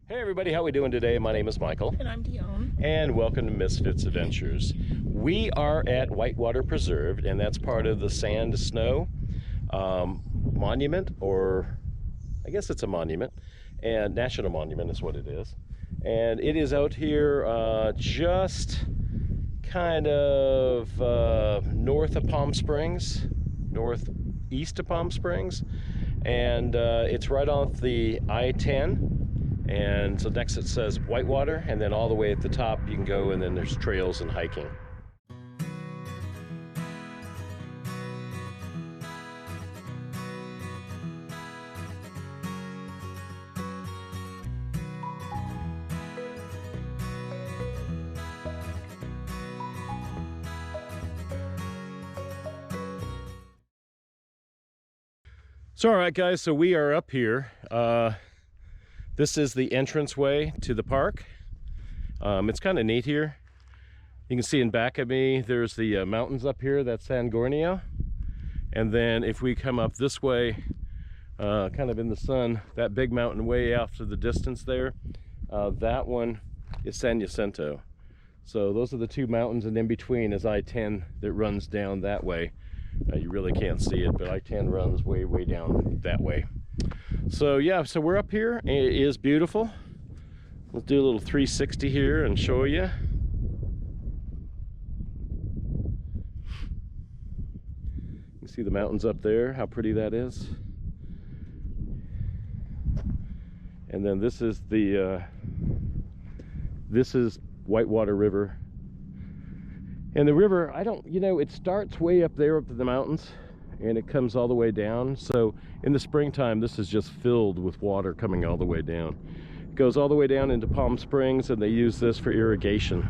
Hey everybody, how we doing today? My name is Michael. And I'm Dione. And welcome to Misfits Adventures. We are at Whitewater Preserve, and that's part of the Sand Snow Monument, or I guess it's a monument, and National Monument is what it is. And it is out here just kind of north of Palm Springs, northeast of Palm Springs. And it's right off the I-10. And so next it says Whitewater, and then all the way at the top you can go, and then there's trails and hiking. So all right guys, so we are up here. This is the entranceway to the park. It's kind of neat here. You can see in back of me, there's the mountains up here. That's San Gornio. And then if we come up this way, kind of in the sun, that big mountain way off to the distance there, that one is San Jacinto. So those are the two mountains, and in between is I-10 that runs down that way. You really can't see it, but I-10 runs way down that way. So yeah, so we're up here. It is beautiful. Let's do a little 360 here and show you. You see the mountains up there, how pretty that is. And then this is the this is Whitewater River. And the river, it starts way up there up to the mountains, and it comes all the way down. So in the springtime, this is just filled with water coming all the way down. It goes all the way down into Palm Springs, and they use this for irrigation.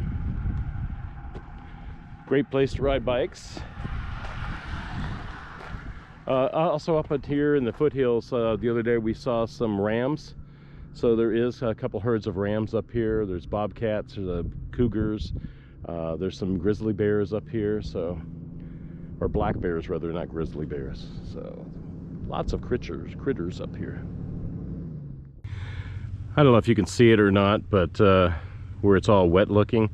Great place to ride bikes. Also up here in the foothills, the other day we saw some rams. So there is a couple herds of rams up here. There's bobcats, there's cougars. There's some grizzly bears up here, or black bears rather, not grizzly bears. So lots of critters up here. I don't know if you can see it or not, but where it's all wet looking,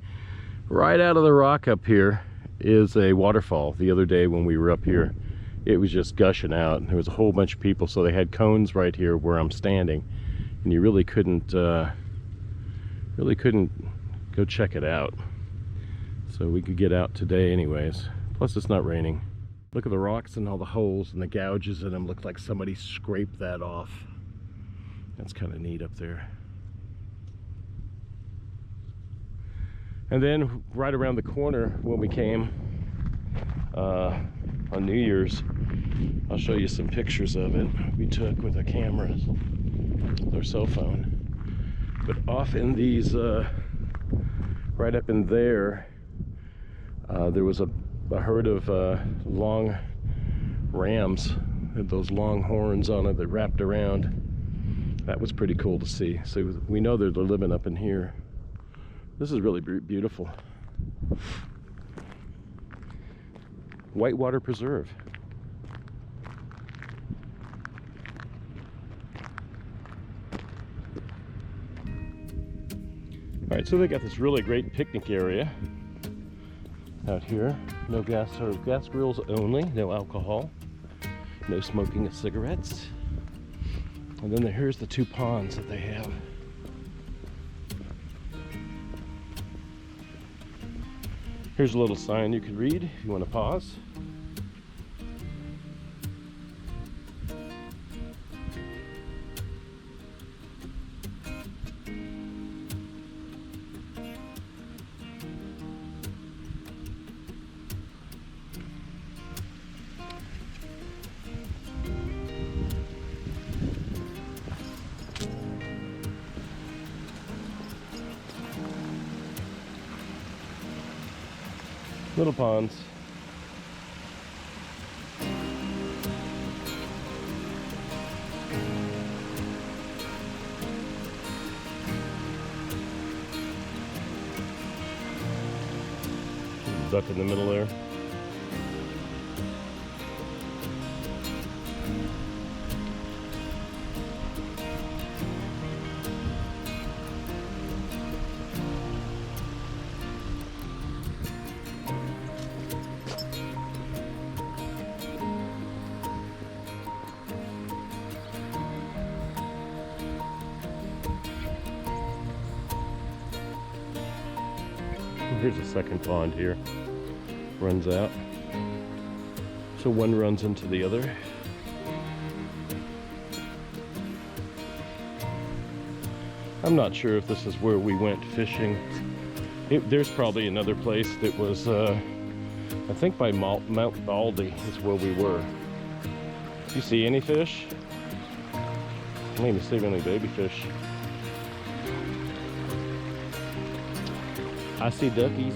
right out of the rock up here is a waterfall. The other day when we were up here, it was just gushing out. There was a whole bunch of people, so they had cones right here where I'm standing, and you really couldn't go check it out. So we could get out today anyways. Plus it's not raining. Look at the rocks and all the holes and the gouges in them. Look like somebody scraped that off. That's kind of neat up there. And then right around the corner when we came on New Year's, I'll show you some pictures of it we took with a camera, with our cell phone. But off in these, right up in there, there was a herd of long rams, had those long horns on it that wrapped around. That was pretty cool to see. So we know that they're living up in here. This is really beautiful. Whitewater Preserve. All right, so they got this really great picnic area out here. No gas grills only, no alcohol, no smoking of cigarettes. And then here's the two ponds that they have. Here's a little sign you could read if you want to pause. Little ponds. Duck in the middle there. Here's a second pond here. Runs out. So one runs into the other. I'm not sure if this is where we went fishing. There's probably another place that was, I think by Mount Baldy is where we were. Do you see any fish? I don't even see any baby fish. I see duckies.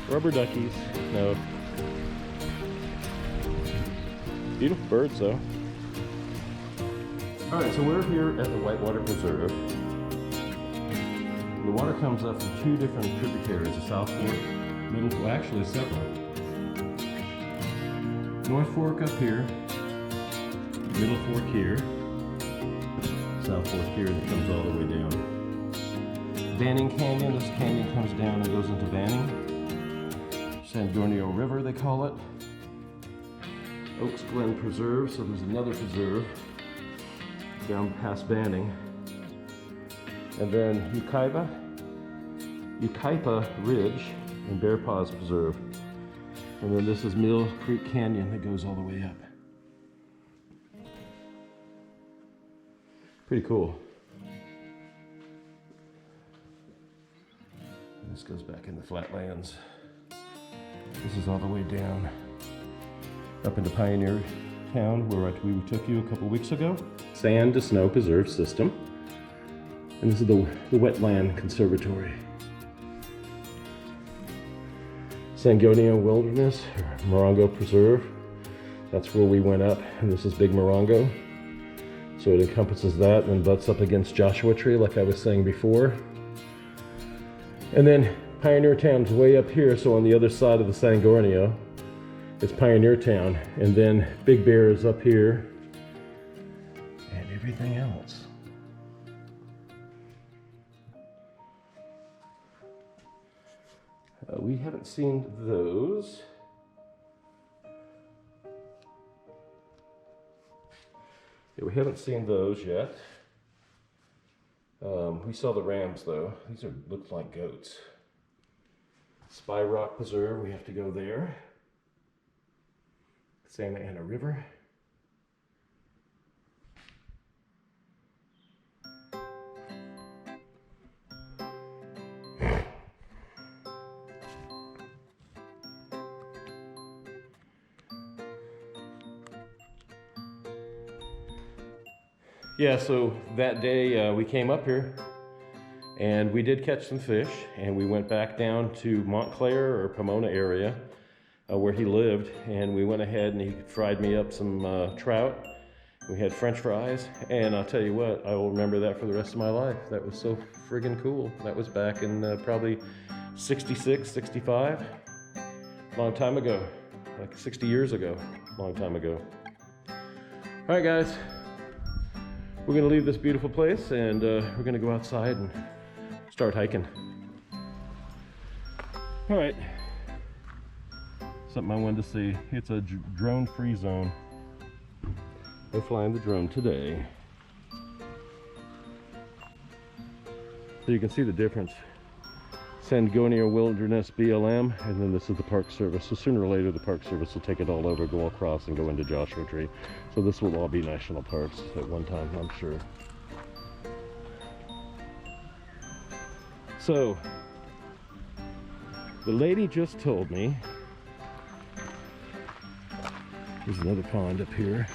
Rubber duckies. No. Beautiful birds though. Alright, so we're here at the Whitewater Preserve. The water comes up from two different tributaries, the South Fork, well actually several. North Fork up here, Middle Fork here, South Fork here that comes all the way down. Banning Canyon, this canyon comes down and goes into Banning. Dione River they call it. Oaks Glen Preserve, so there's another preserve down past Banning. And then Ukaipa Ridge and Bear Paws Preserve. And then this is Mill Creek Canyon that goes all the way up. Pretty cool. And this goes back in the flatlands. This is all the way down up into Pioneer Town where we took you a couple weeks ago. Sand to Snow Preserve System. And this is the Wetland Conservatory. Sangonia Wilderness, Morongo Preserve. That's where we went up, and this is Big Morongo. So it encompasses that and butts up against Joshua Tree, like I was saying before. And then Pioneer Town's way up here, so on the other side of the Sangonia, it's Pioneer Town. And then Big Bear is up here, and everything else. We haven't seen those. Yeah, we haven't seen those yet. We saw the rams though. These look like goats. Spy Rock Preserve, we have to go there. Santa Ana River. Yeah, so that day we came up here and we did catch some fish, and we went back down to Montclair or Pomona area where he lived, and we went ahead and he fried me up some trout. We had French fries, and I'll tell you what, I will remember that for the rest of my life. That was so friggin' cool. That was back in probably 66, 65, long time ago, like 60 years ago, long time ago. All right, guys. We're gonna leave this beautiful place, and we're gonna go outside and start hiking. All right, something I wanted to see. It's a drone-free zone. We're flying the drone today. So you can see the difference. Sangonia Wilderness BLM, and then this is the Park Service. So sooner or later the Park Service will take it all over, go across and go into Joshua Tree. So this will all be national parks at one time, I'm sure. So the lady just told me, there's another pond up here.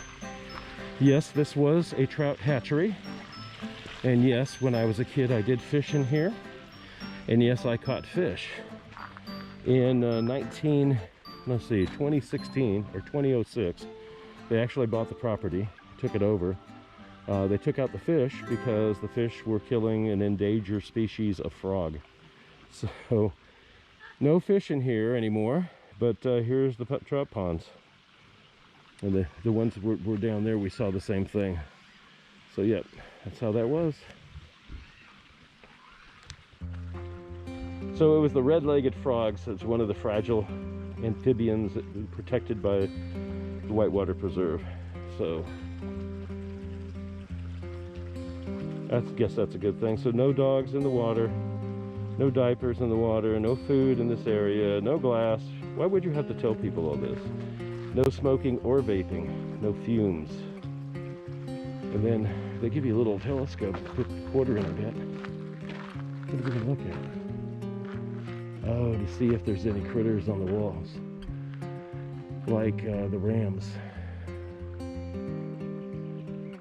Yes, this was a trout hatchery. And yes, when I was a kid I did fish in here. And yes, I caught fish. In 2016 or 2006, they actually bought the property, took it over. They took out the fish because the fish were killing an endangered species of frog. So, no fish in here anymore, but here's the trout ponds. And the ones that were down there, we saw the same thing. So, yep, that's how that was. So it was the red-legged frogs. It's one of the fragile amphibians that are protected by the Whitewater Preserve. So I guess that's a good thing. So no dogs in the water, No diapers in the water, no food in this area, no glass. Why would you have to tell people all this? No smoking or vaping, no fumes. And then they give you a little telescope to put a quarter in a bit. What are we gonna look at? Oh, to see if there's any critters on the walls. Like the rams.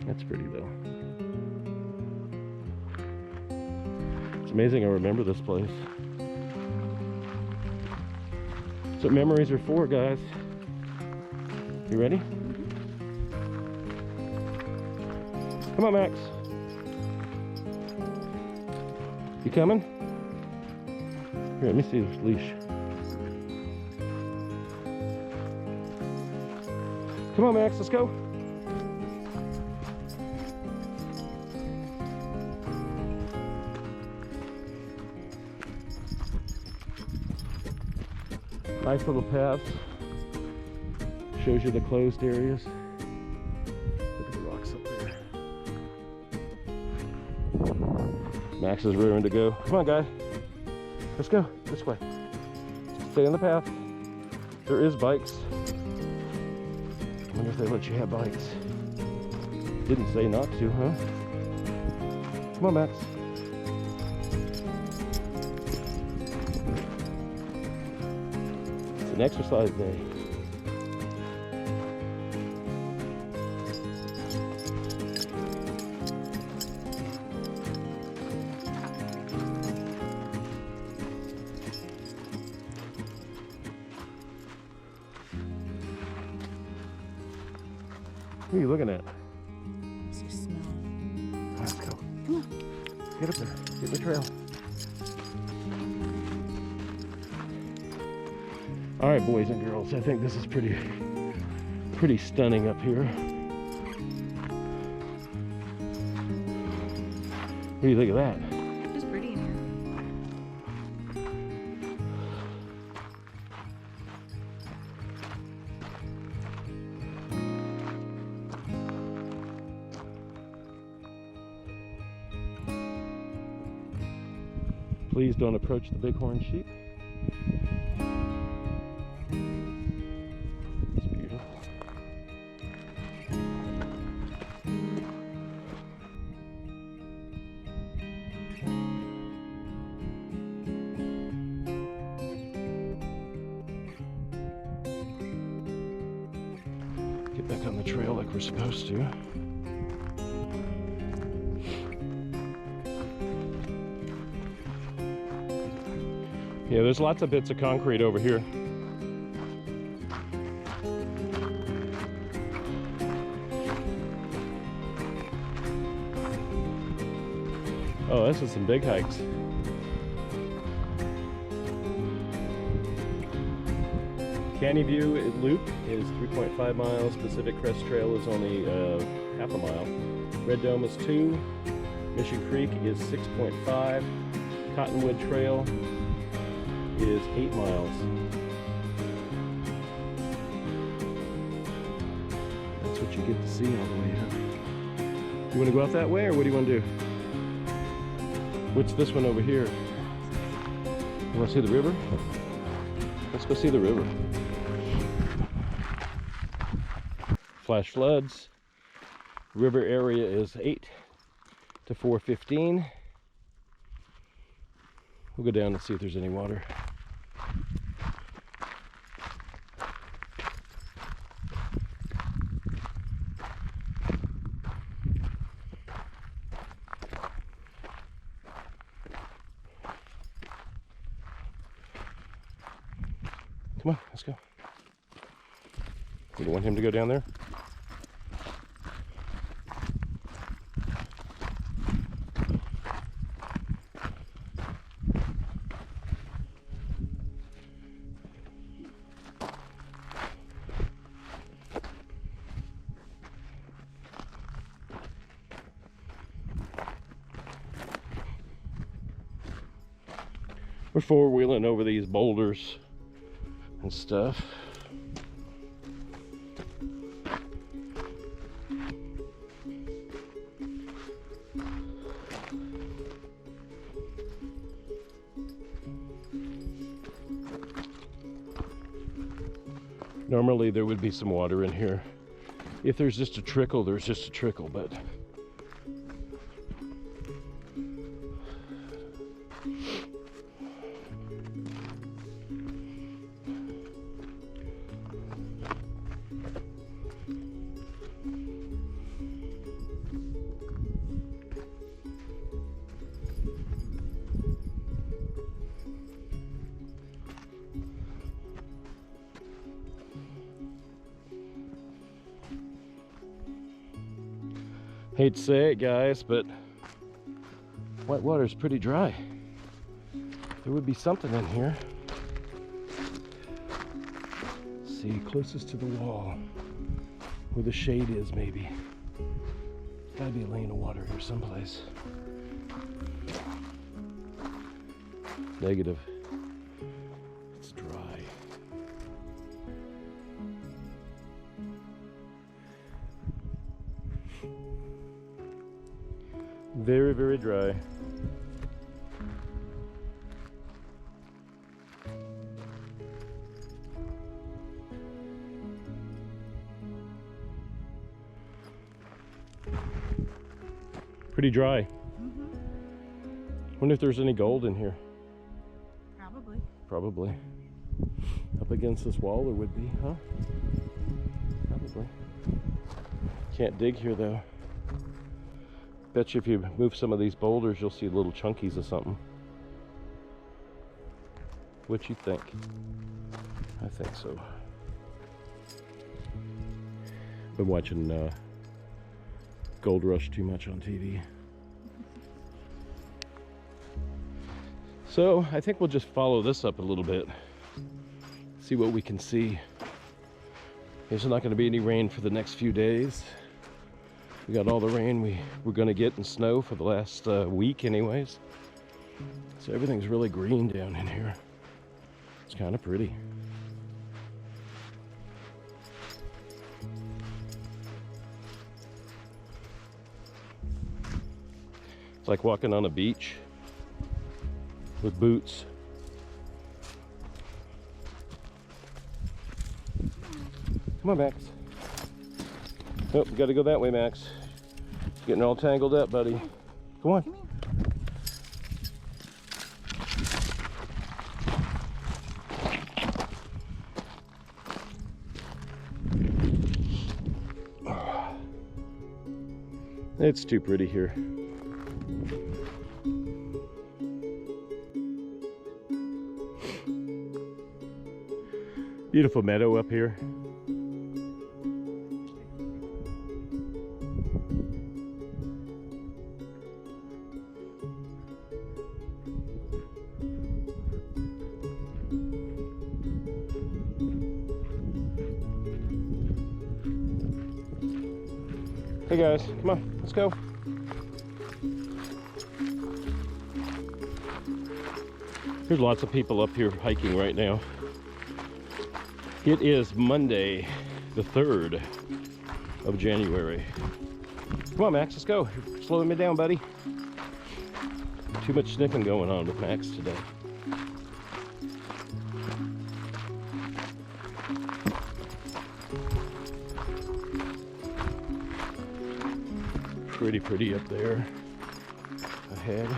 That's pretty though. It's amazing I remember this place. That's what memories are for, guys. You ready? Come on, Max. You coming? Here, let me see this leash. Come on, Max, let's go. Nice little paths. Shows you the closed areas. Look at the rocks up there. Max is rearing to go. Come on, guys. Let's go this way. Stay on the path. There is bikes. I wonder if they let you have bikes. Didn't say not to, huh? Come on, Max. It's an exercise day. What are you looking at? What's your smell? Let's go. Come on. Get up there. Get in the trail. All right, boys and girls. I think this is pretty stunning up here. What do you think of that? It's pretty in here. Please don't approach the bighorn sheep. It's beautiful. Get back on the trail like we're supposed to. Yeah, there's lots of bits of concrete over here. Oh, this is some big hikes. Canny View Loop is 3.5 miles. Pacific Crest Trail is only half a mile. Red Dome is 2. Mission Creek is 6.5. Cottonwood Trail is 8 miles. That's what you get to see all the way up. You want to go out that way, or what do you want to do? What's this one over here? You want to see the river? Let's go see the river. Flash floods. River area is 8 to 4:15. We'll go down and see if there's any water. Come on, let's go. You don't want him to go down there? We're four-wheeling over these boulders and stuff. Normally there would be some water in here. If there's just a trickle, there's just a trickle, but hate to say it, guys, but Whitewater's pretty dry. There would be something in here. Let's see, closest to the wall, where the shade is, maybe. Gotta be a lane of water here someplace. Negative. It's dry. Very, very dry. Pretty dry. Mm-hmm. Wonder if there's any gold in here. Probably. Probably. Up against this wall there would be, huh? Probably. Can't dig here though. Bet you if you move some of these boulders, you'll see little chunkies of something. What you think? I think so. Been watching Gold Rush too much on TV. So I think we'll just follow this up a little bit. See what we can see. There's not going to be any rain for the next few days. We got all the rain we were going to get and snow for the last week anyways. So everything's really green down in here. It's kind of pretty. It's like walking on a beach with boots. Come on, Max. Oh, we gotta go that way, Max. Getting all tangled up, buddy. Come on. It's too pretty here. Beautiful meadow up here. Hey guys, come on, let's go. There's lots of people up here hiking right now. It is Monday, the 3rd of January. Come on, Max, let's go. You're slowing me down, buddy. Too much sniffing going on with Max today. Pretty up there ahead.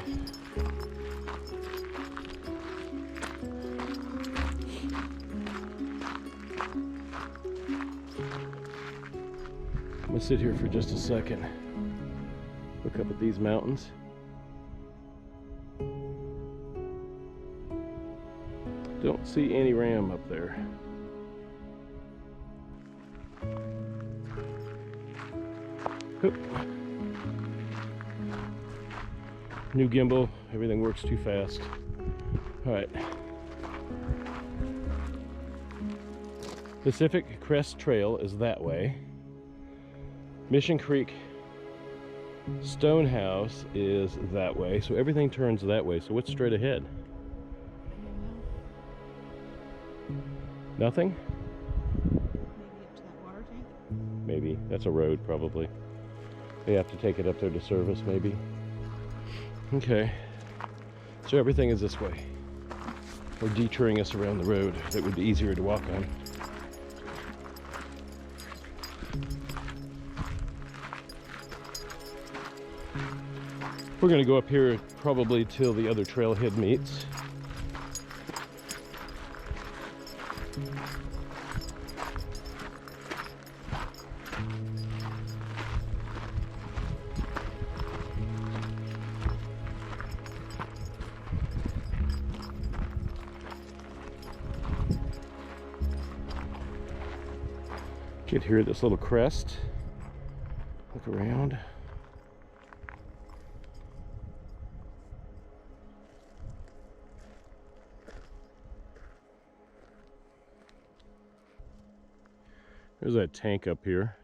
I'm gonna sit here for just a second. Look up at these mountains. Don't see any ram up there. Oop. New gimbal, everything works too fast. All right. Pacific Crest Trail is that way. Mission Creek Stonehouse is that way. So everything turns that way. So what's straight ahead? Nothing? Maybe up to that water tank? Maybe. That's a road, probably. They have to take it up there to service, maybe. Okay. So everything is this way. Or detouring us around the road that would be easier to walk on. We're gonna go up here probably till the other trailhead meets. Get here at this little crest, look around. There's that tank up here.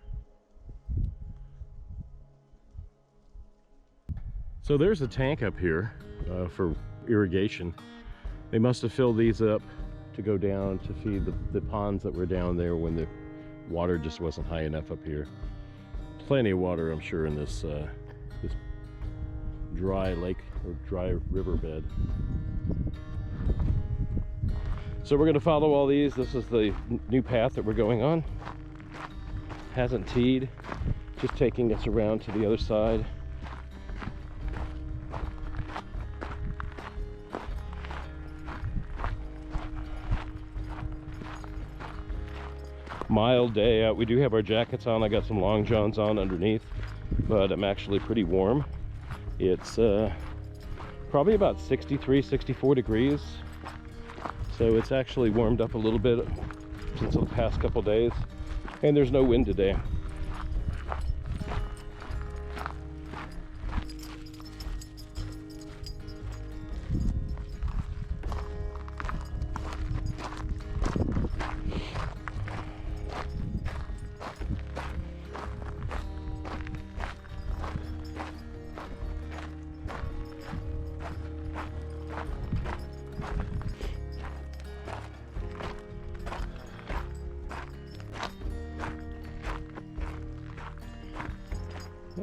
So there's a tank up here for irrigation. They must have filled these up to go down to feed the ponds that were down there when the water just wasn't high enough up here. Plenty of water, I'm sure, in this this dry lake or dry riverbed. So we're going to follow all these. This is the new path that we're going on. Hasn't teed, just taking us around to the other side. Mild day out. We do have our jackets on. I got some long johns on underneath, but I'm actually pretty warm. It's probably about 63, 64 degrees. So it's actually warmed up a little bit since the past couple days. And there's no wind today.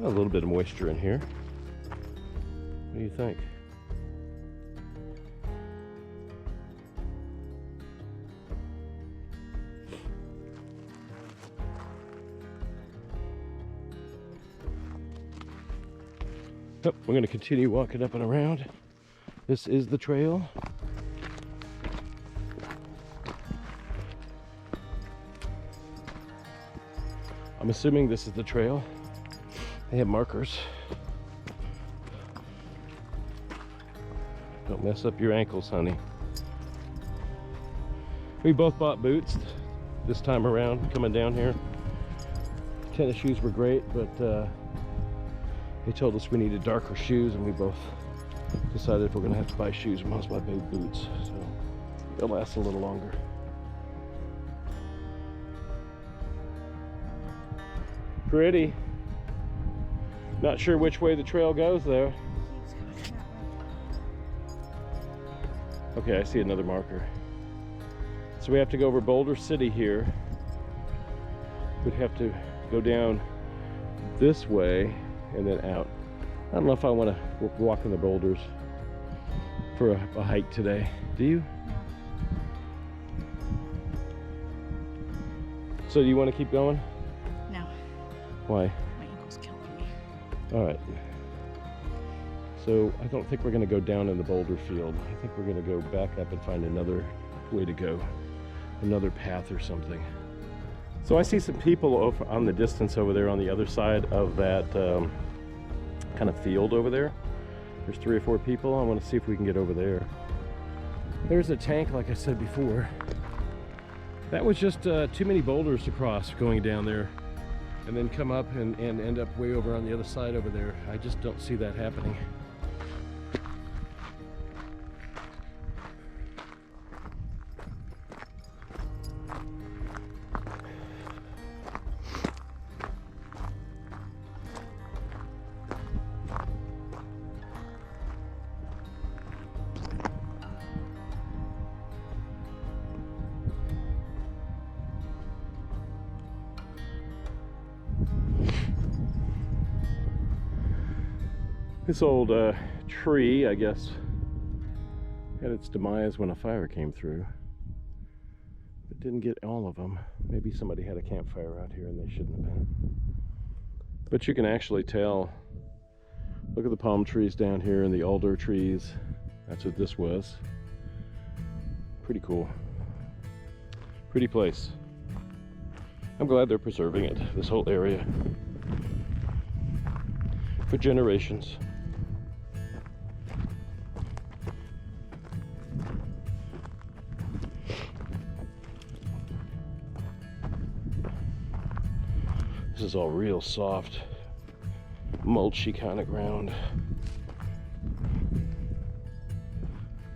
A little bit of moisture in here. What do you think? Oh, we're going to continue walking up and around. This is the trail. I'm assuming this is the trail. They have markers. Don't mess up your ankles, honey. We both bought boots this time around coming down here. Tennis shoes were great, but they told us we needed darker shoes, and we both decided if we're gonna have to buy shoes, we must buy big boots. So they'll last a little longer. Pretty. Not sure which way the trail goes though. Okay, I see another marker. So we have to go over Boulder City here. We'd have to go down this way and then out. I don't know if I want to walk in the boulders for a hike today. Do you? So do you want to keep going? No. Why? All right, so I don't think we're going to go down in the boulder field. I think we're going to go back up and find another way to go, another path or something. So I see some people over on the distance over there on the other side of that kind of field over there. There's 3 or 4 people. I want to see if we can get over there. There's a tank, like I said before. That was just too many boulders to cross going down there and then come up and end up way over on the other side over there. I just don't see that happening. This old tree, I guess, had its demise when a fire came through. It didn't get all of them. Maybe somebody had a campfire out here and they shouldn't have been. But you can actually tell Look at the palm trees down here and the alder trees. That's what this was. Pretty cool. Pretty place. I'm glad they're preserving it, this whole area, for generations. This is all real soft, mulchy kind of ground.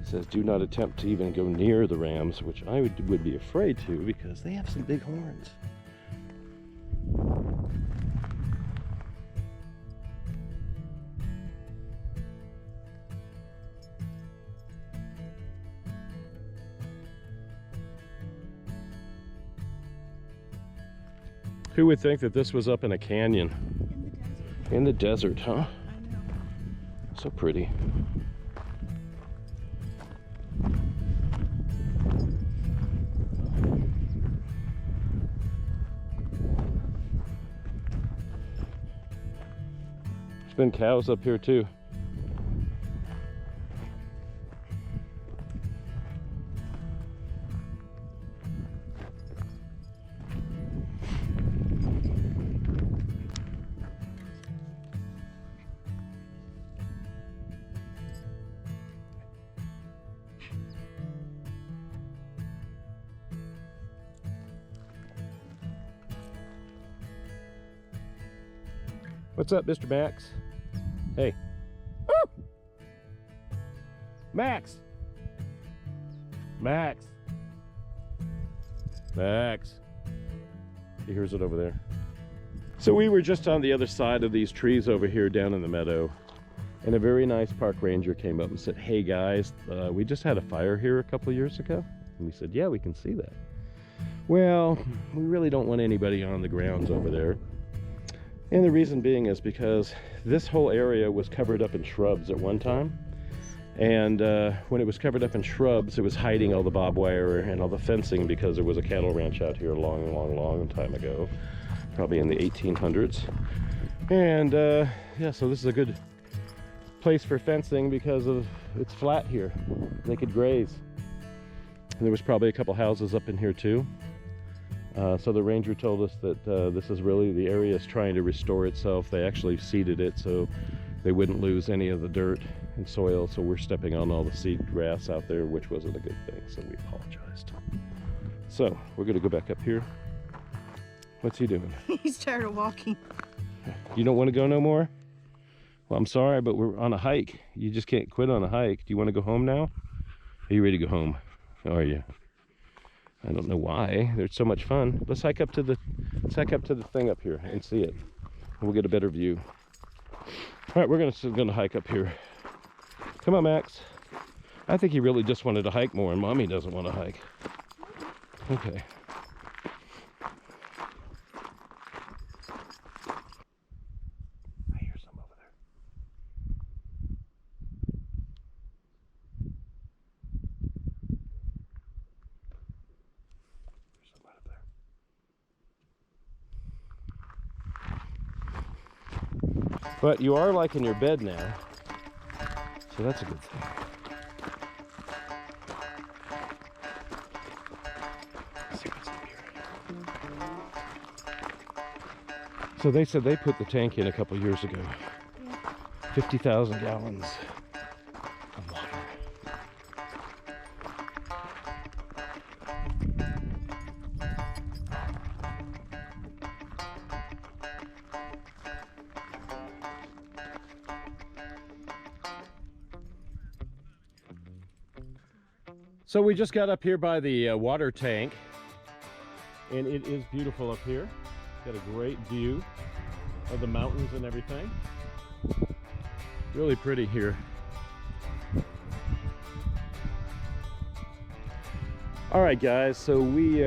It says do not attempt to even go near the rams, which I would be afraid to because they have some big horns. Who would think that this was up in a canyon? In the desert, huh? I know. So pretty. There's been cows up here too. What's up, Mr. Max? Hey. Woo! Max! Max! Max! He hears it over there. So we were just on the other side of these trees over here down in the meadow, and a very nice park ranger came up and said, hey guys, we just had a fire here a couple of years ago. And we said, yeah, we can see that. Well, we really don't want anybody on the grounds over there. And the reason being is because this whole area was covered up in shrubs at one time. And when it was covered up in shrubs, it was hiding all the barbed wire and all the fencing because there was a cattle ranch out here a long time ago, probably in the 1800s. And yeah, so this is a good place for fencing because of it's flat here. They could graze. And there was probably a couple houses up in here too. So the ranger told us that this is really, the area is trying to restore itself. They actually seeded it so they wouldn't lose any of the dirt and soil. So we're stepping on all the seed grass out there, which wasn't a good thing. So we apologized. So we're going to go back up here. What's he doing? He started walking. You don't want to go no more? Well, I'm sorry, but we're on a hike. You just can't quit on a hike. Do you want to go home now? Are you ready to go home? Are you? I don't know why. There's so much fun. Let's hike up to the thing up here and see it. We'll get a better view. All right, we're gonna hike up here. Come on, Max. I think he really just wanted to hike more, and Mommy doesn't want to hike. Okay. I hear some over there. There's some right up there. But you are like in your bed now, so that's a good thing. Let's see what's up here. So they said they put the tank in a couple years ago. 50,000 gallons of water. So we just got up here by the water tank, and it is beautiful up here. Got a great view of the mountains and everything. Really pretty here. All right, guys, so we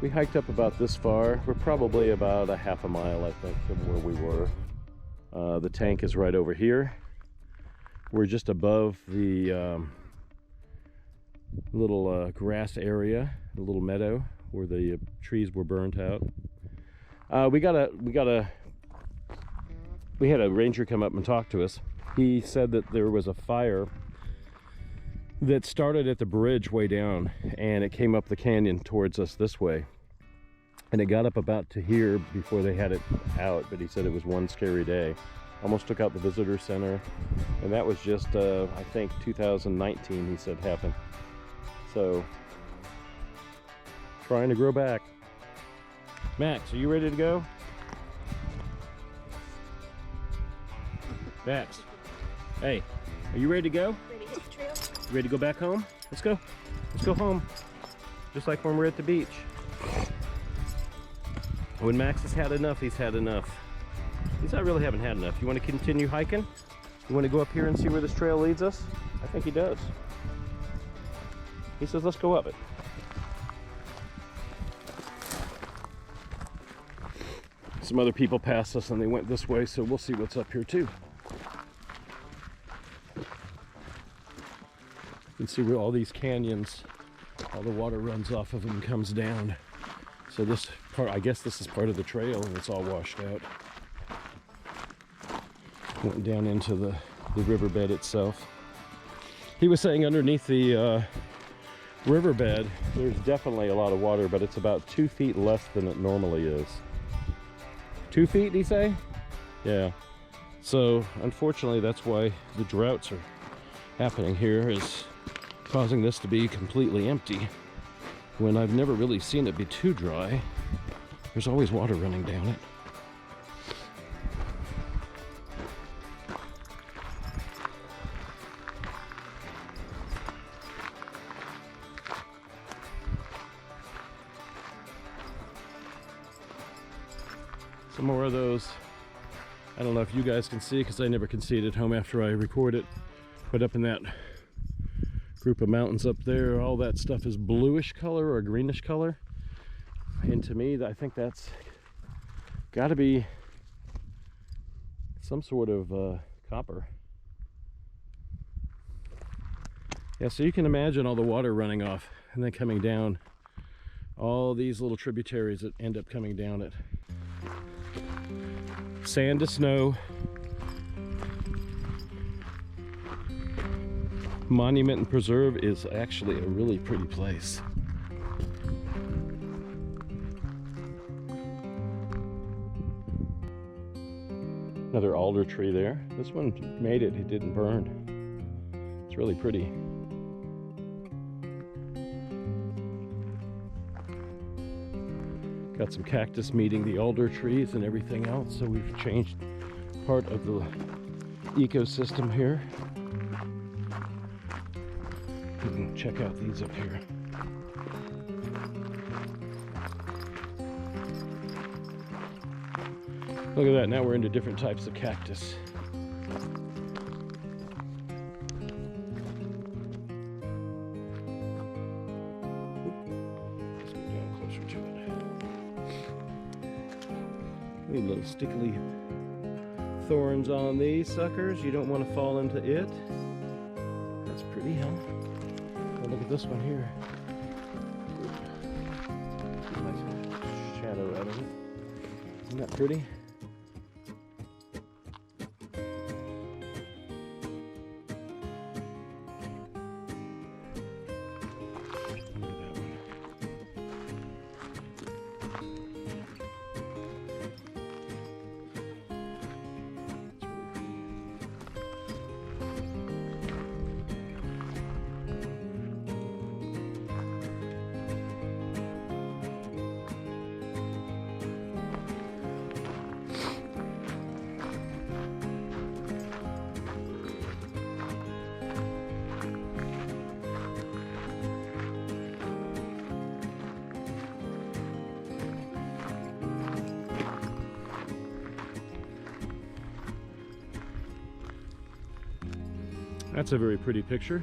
hiked up about this far. We're probably about a half a mile, I think, from where we were. The tank is right over here. We're just above the little grass area, the little meadow where the trees were burnt out. We got a we had a ranger come up and talk to us. He said that there was a fire that started at the bridge way down, and it came up the canyon towards us this way. And it got up about to here before they had it out, but he said it was one scary day. Almost took out the visitor center, and that was just, I think, 2019, he said, happened. So, trying to grow back. Max, are you ready to go? Max, hey, are you ready to go? Ready to hit the trail? You ready to go back home? Let's go. Let's go home. Just like when we're at the beach. When Max has had enough, he's had enough. He's not really haven't had enough. You want to continue hiking? You want to go up here and see where this trail leads us? I think he does. He says, let's go up it. Some other people passed us and they went this way, so we'll see what's up here too. You can see where all these canyons, all the water runs off of them and comes down. So this part, I guess this is part of the trail, and it's all washed out. Went down into the riverbed itself. He was saying underneath the riverbed, there's definitely a lot of water, but it's about 2 feet less than it normally is. 2 feet, did he say? Yeah. So, unfortunately, that's why the droughts are happening here, is causing this to be completely empty. When I've never really seen it be too dry, there's always water running down it. Some more of those. I don't know if you guys can see, because I never can see it at home after I record it, but up in that group of mountains up there, all that stuff is bluish color or greenish color, and to me I think that's got to be some sort of copper. Yeah, so you can imagine all the water running off and then coming down, all these little tributaries that end up coming down it. Sand to snow. Monument and Preserve is actually a really pretty place. Another alder tree there. This one made it, it didn't burn. It's really pretty. Got some cactus meeting the alder trees and everything else, so we've changed part of the ecosystem here. You can check out these up here. Look at that, now we're into different types of cactus. Let's go down closer to it. Need little stickly thorns on these suckers. You don't want to fall into it. That's pretty, huh? Oh, look at this one here. Nice shadow out of it. Isn't that pretty? That's a very pretty picture.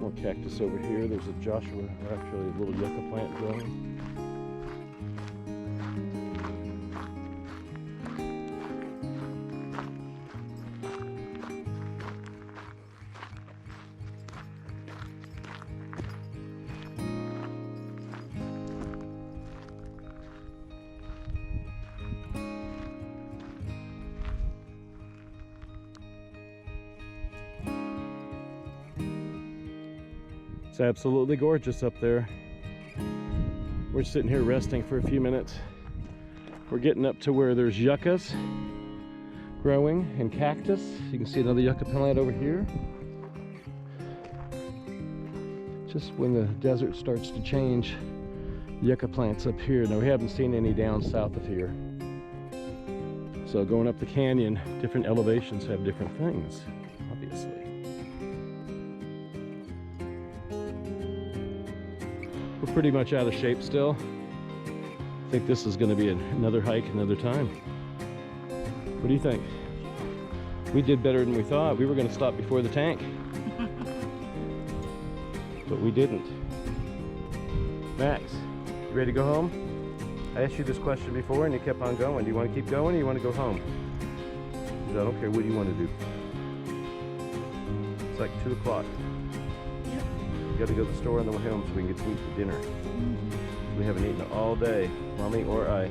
More cactus over here. There's a Joshua, or actually a little yucca plant growing. It's absolutely gorgeous up there. We're sitting here resting for a few minutes. We're getting up to where there's yuccas growing and cactus. You can see another yucca plant over here. Just when the desert starts to change, yucca plants up here. Now we haven't seen any down south of here. So going up the canyon, different elevations have different things, obviously. We're pretty much out of shape still. I think this is going to be another hike another time. What do you think? We did better than we thought. We were going to stop before the tank. But we didn't. Max, you ready to go home? I asked you this question before and you kept on going. Do you want to keep going or you want to go home? I don't care. What do you want to do? It's like 2 o'clock. Yep. You got to go to the store on the way home so we can get to eat for dinner. We haven't eaten all day, Mommy or I.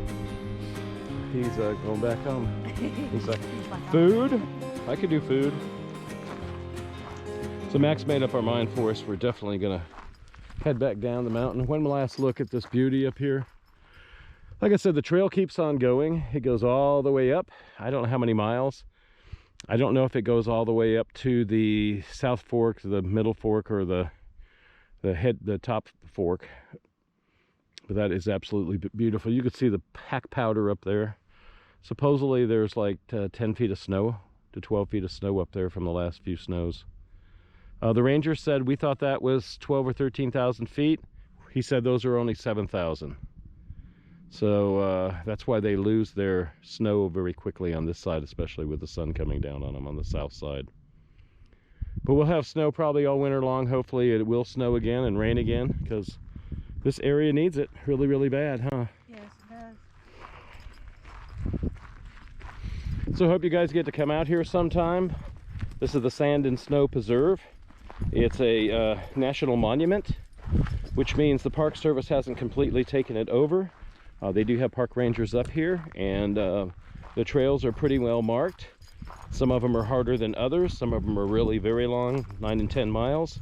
He's going back home. He's like, food? I could do food. So Max made up our mind for us. We're definitely gonna head back down the mountain. One last look at this beauty up here. Like I said, the trail keeps on going. It goes all the way up. I don't know how many miles. I don't know if it goes all the way up to the South Fork, the Middle Fork, or the top fork. But that is absolutely beautiful. You can see the pack powder up there. Supposedly there's like 10 feet of snow to 12 feet of snow up there from the last few snows. The ranger said we thought that was 12 or 13,000 feet. He said those are only 7,000. So that's why they lose their snow very quickly on this side, especially with the sun coming down on them on the south side. But we'll have snow probably all winter long. Hopefully it will snow again and rain again, because this area needs it really, really bad, huh? Yes, it does. So I hope you guys get to come out here sometime. This is the Sand and Snow Preserve. It's a national monument, which means the Park Service hasn't completely taken it over. They do have park rangers up here, and the trails are pretty well marked. Some of them are harder than others. Some of them are really very long, 9 and 10 miles.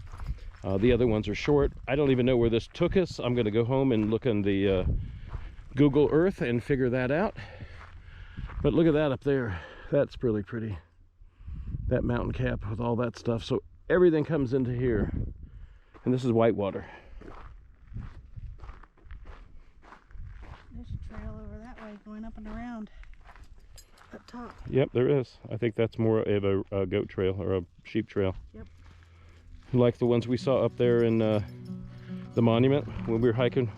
The other ones are short. I don't even know where this took us. I'm going to go home and look on the Google Earth and figure that out. But look at that up there. That's really pretty. That mountain cap with all that stuff. So everything comes into here. And this is Whitewater. There's a trail over that way going up and around up top. Yep, there is. I think that's more of a goat trail or a sheep trail. Yep. Like the ones we saw up there in the monument when we were hiking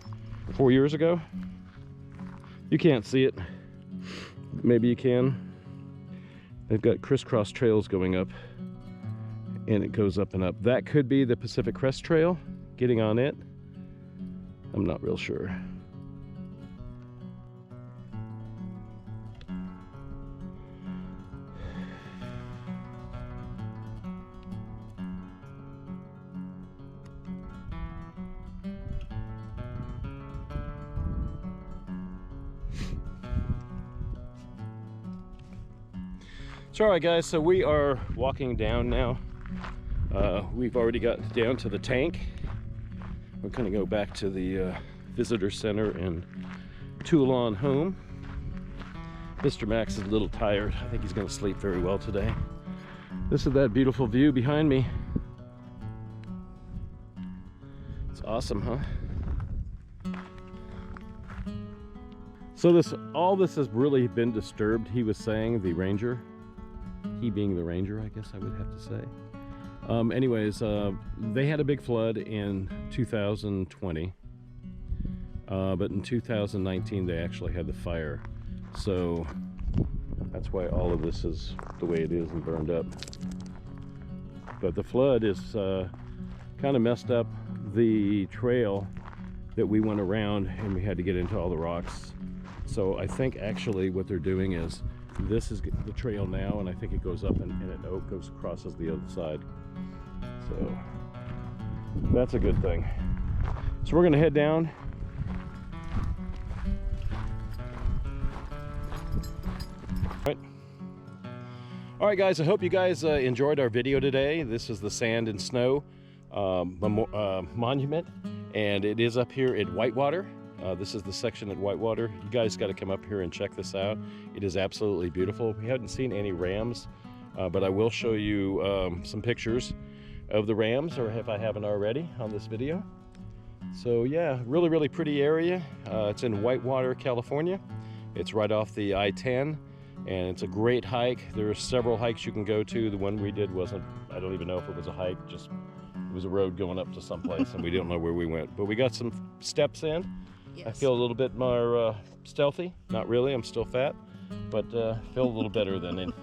4 years ago. You can't see it. Maybe you can. They've got crisscross trails going up, and it goes up and up. That could be the Pacific Crest Trail, getting on it. I'm not real sure. So all right guys, so we are walking down now. We've already got down to the tank. We're gonna go back to the visitor center and tool on home. Mr. Max is a little tired. I think he's gonna sleep very well today. This is that beautiful view behind me. It's awesome, huh? So all this has really been disturbed, he was saying, the ranger. He being the ranger, I guess I would have to say. Anyways, they had a big flood in 2020, but in 2019 they actually had the fire. So that's why all of this is the way it is and burned up. But the flood is kind of messed up the trail that we went around, and we had to get into all the rocks. So I think actually what they're doing is, this is the trail now, and I think it goes up and it goes crosses the other side. So that's a good thing. So we're gonna head down. All right guys, I hope you guys enjoyed our video today. This is the Sand and Snow. monument, and it is up here at Whitewater. This is the section at Whitewater. You guys got to come up here and check this out. It is absolutely beautiful. We haven't seen any rams, but I will show you some pictures of the rams, or if I haven't already, on this video. So yeah, really, really pretty area. It's in Whitewater, California. It's right off the I-10, and it's a great hike. There are several hikes you can go to. The one we did wasn't, I don't even know if it was a hike, just it was a road going up to someplace, and we don't know where we went. But we got some steps in. Yes. I feel a little bit more stealthy. Not really, I'm still fat, but feel a little better than in.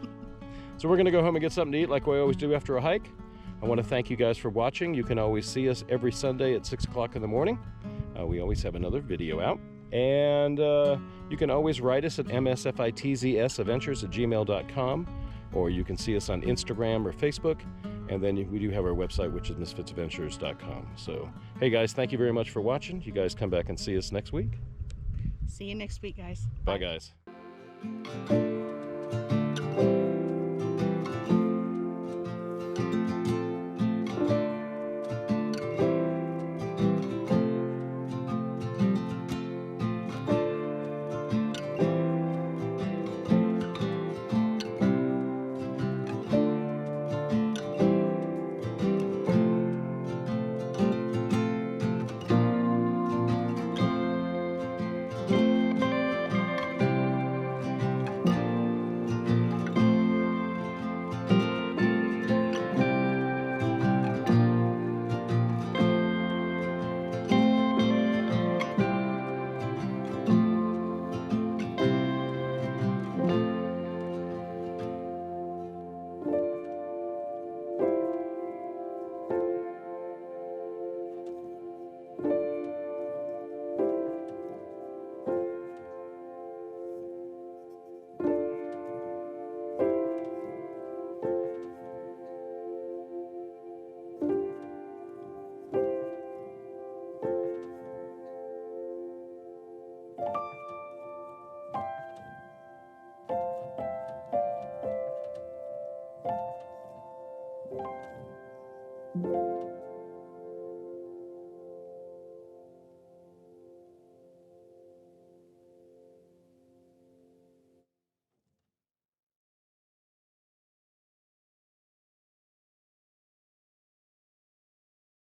So we're gonna go home and get something to eat like we always do after a hike. I want to thank you guys for watching. You can always see us every Sunday at 6 o'clock in the morning. We always have another video out. And you can always write us at msfitzadventures@gmail.com, or you can see us on Instagram or Facebook. And then we do have our website, which is misfitsadventures.com. So, hey guys, thank you very much for watching. You guys come back and see us next week. See you next week, guys. Bye guys.